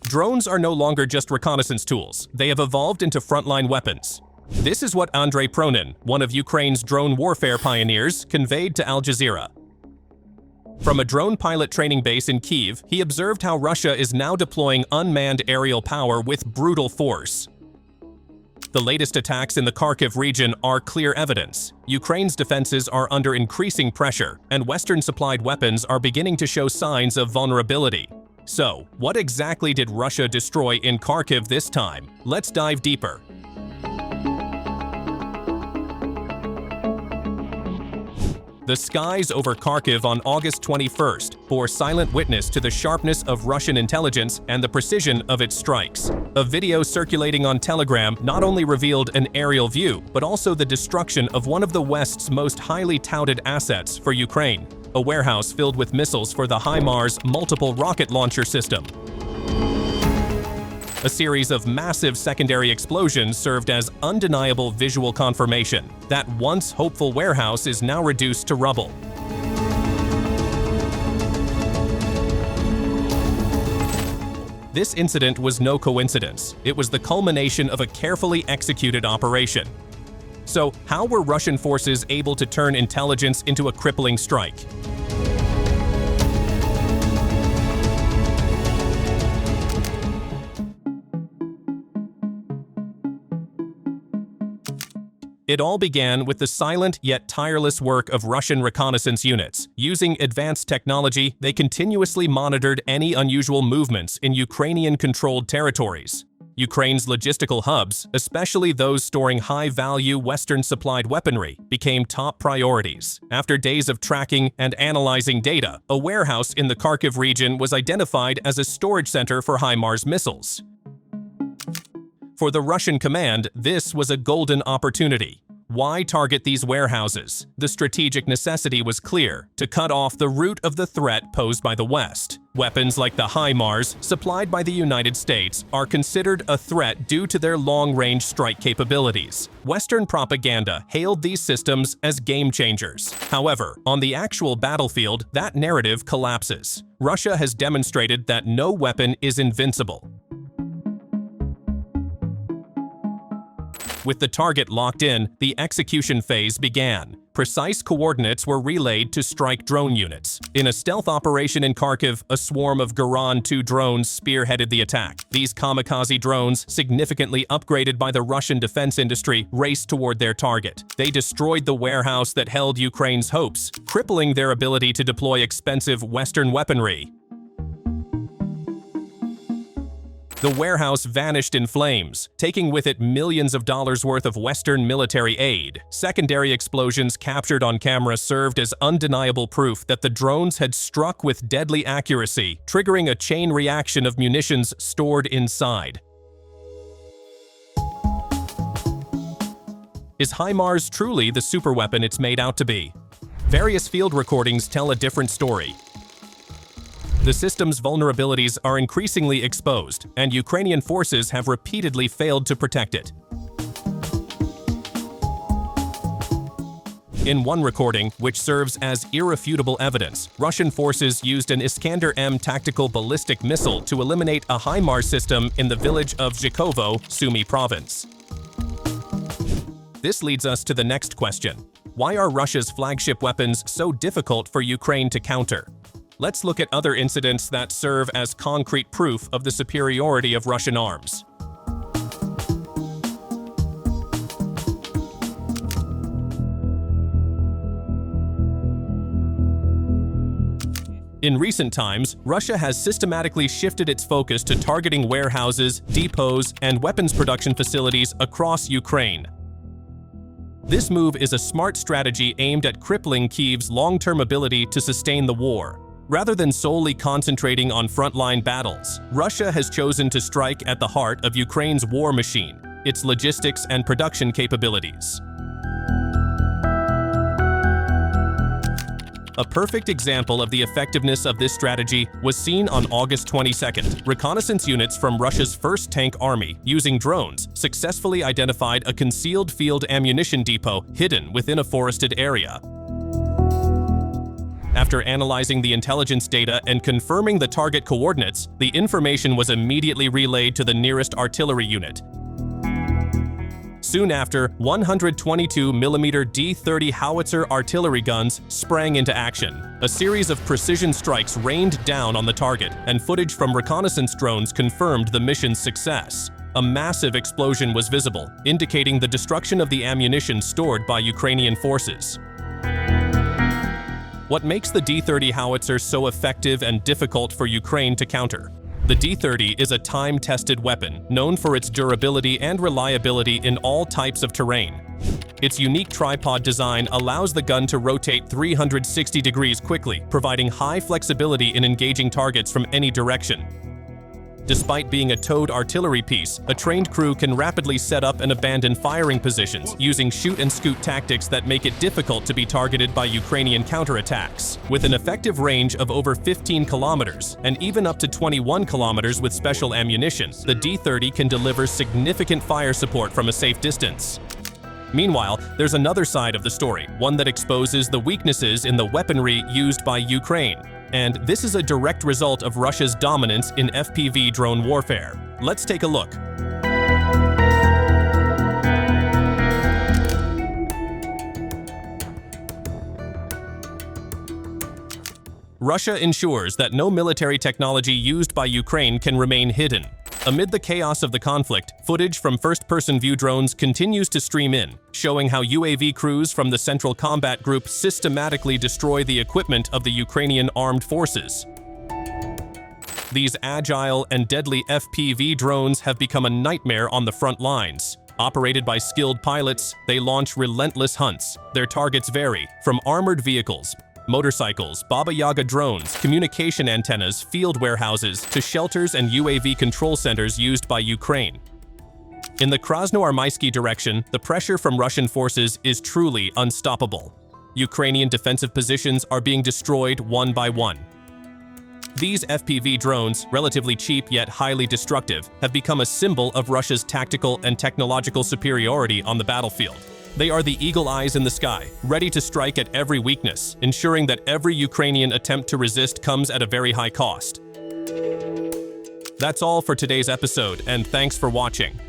Drones are no longer just reconnaissance tools. They have evolved into frontline weapons. This is what Andrei Pronin, one of Ukraine's drone warfare pioneers, conveyed to Al Jazeera. From a drone pilot training base in Kyiv, he observed how Russia is now deploying unmanned aerial power with brutal force. The latest attacks in the Kharkiv region are clear evidence. Ukraine's defenses are under increasing pressure, and Western-supplied weapons are beginning to show signs of vulnerability. So, what exactly did Russia destroy in Kharkiv this time? Let's dive deeper. The skies over Kharkiv on August 21st bore silent witness to the sharpness of Russian intelligence and the precision of its strikes. A video circulating on Telegram not only revealed an aerial view, but also the destruction of one of the West's most highly touted assets for Ukraine, a warehouse filled with missiles for the HIMARS multiple rocket launcher system. A series of massive secondary explosions served as undeniable visual confirmation that once hopeful warehouse is now reduced to rubble. This incident was no coincidence. It was the culmination of a carefully executed operation. So, how were Russian forces able to turn intelligence into a crippling strike? It all began with the silent yet tireless work of Russian reconnaissance units. Using advanced technology, they continuously monitored any unusual movements in Ukrainian-controlled territories. Ukraine's logistical hubs, especially those storing high-value Western-supplied weaponry, became top priorities. After days of tracking and analyzing data, a warehouse in the Kharkiv region was identified as a storage center for HIMARS missiles. For the Russian command, this was a golden opportunity. Why target these warehouses? The strategic necessity was clear: to cut off the root of the threat posed by the West. Weapons like the HIMARS, supplied by the United States, are considered a threat due to their long-range strike capabilities. Western propaganda hailed these systems as game changers. However, on the actual battlefield, that narrative collapses. Russia has demonstrated that no weapon is invincible. With the target locked in, the execution phase began. Precise coordinates were relayed to strike drone units. In a stealth operation in Kharkiv, a swarm of Garan-2 drones spearheaded the attack. These kamikaze drones, significantly upgraded by the Russian defense industry, raced toward their target. They destroyed the warehouse that held Ukraine's hopes, crippling their ability to deploy expensive Western weaponry. The warehouse vanished in flames, taking with it millions of dollars worth of Western military aid. Secondary explosions captured on camera served as undeniable proof that the drones had struck with deadly accuracy, triggering a chain reaction of munitions stored inside. Is HIMARS truly the superweapon it's made out to be? Various field recordings tell a different story. The system's vulnerabilities are increasingly exposed, and Ukrainian forces have repeatedly failed to protect it. In one recording, which serves as irrefutable evidence, Russian forces used an Iskander-M tactical ballistic missile to eliminate a HIMARS system in the village of Zhikovo, Sumy province. This leads us to the next question. Why are Russia's flagship weapons so difficult for Ukraine to counter? Let's look at other incidents that serve as concrete proof of the superiority of Russian arms. In recent times, Russia has systematically shifted its focus to targeting warehouses, depots, and weapons production facilities across Ukraine. This move is a smart strategy aimed at crippling Kyiv's long-term ability to sustain the war. Rather than solely concentrating on frontline battles, Russia has chosen to strike at the heart of Ukraine's war machine, its logistics and production capabilities. A perfect example of the effectiveness of this strategy was seen on August 22nd. Reconnaissance units from Russia's 1st Tank Army, using drones, successfully identified a concealed field ammunition depot hidden within a forested area. After analyzing the intelligence data and confirming the target coordinates, the information was immediately relayed to the nearest artillery unit. Soon after, 122mm D-30 howitzer artillery guns sprang into action. A series of precision strikes rained down on the target, and footage from reconnaissance drones confirmed the mission's success. A massive explosion was visible, indicating the destruction of the ammunition stored by Ukrainian forces. What makes the D-30 howitzer so effective and difficult for Ukraine to counter? The D-30 is a time-tested weapon, known for its durability and reliability in all types of terrain. Its unique tripod design allows the gun to rotate 360 degrees quickly, providing high flexibility in engaging targets from any direction. Despite being a towed artillery piece, a trained crew can rapidly set up and abandon firing positions, using shoot-and-scoot tactics that make it difficult to be targeted by Ukrainian counterattacks. With an effective range of over 15 kilometers, and even up to 21 kilometers with special ammunition, the D-30 can deliver significant fire support from a safe distance. Meanwhile, there's another side of the story, one that exposes the weaknesses in the weaponry used by Ukraine. And this is a direct result of Russia's dominance in FPV drone warfare. Let's take a look. Russia ensures that no military technology used by Ukraine can remain hidden. Amid the chaos of the conflict, footage from first-person view drones continues to stream in, showing how UAV crews from the Central Combat Group systematically destroy the equipment of the Ukrainian armed forces. These agile and deadly FPV drones have become a nightmare on the front lines. Operated by skilled pilots, they launch relentless hunts. Their targets vary, from armored vehicles, motorcycles, Baba Yaga drones, communication antennas, field warehouses, to shelters and UAV control centers used by Ukraine. In the Krasnoarmeysky direction, the pressure from Russian forces is truly unstoppable. Ukrainian defensive positions are being destroyed one by one. These FPV drones, relatively cheap yet highly destructive, have become a symbol of Russia's tactical and technological superiority on the battlefield. They are the eagle eyes in the sky, ready to strike at every weakness, ensuring that every Ukrainian attempt to resist comes at a very high cost. That's all for today's episode, and thanks for watching.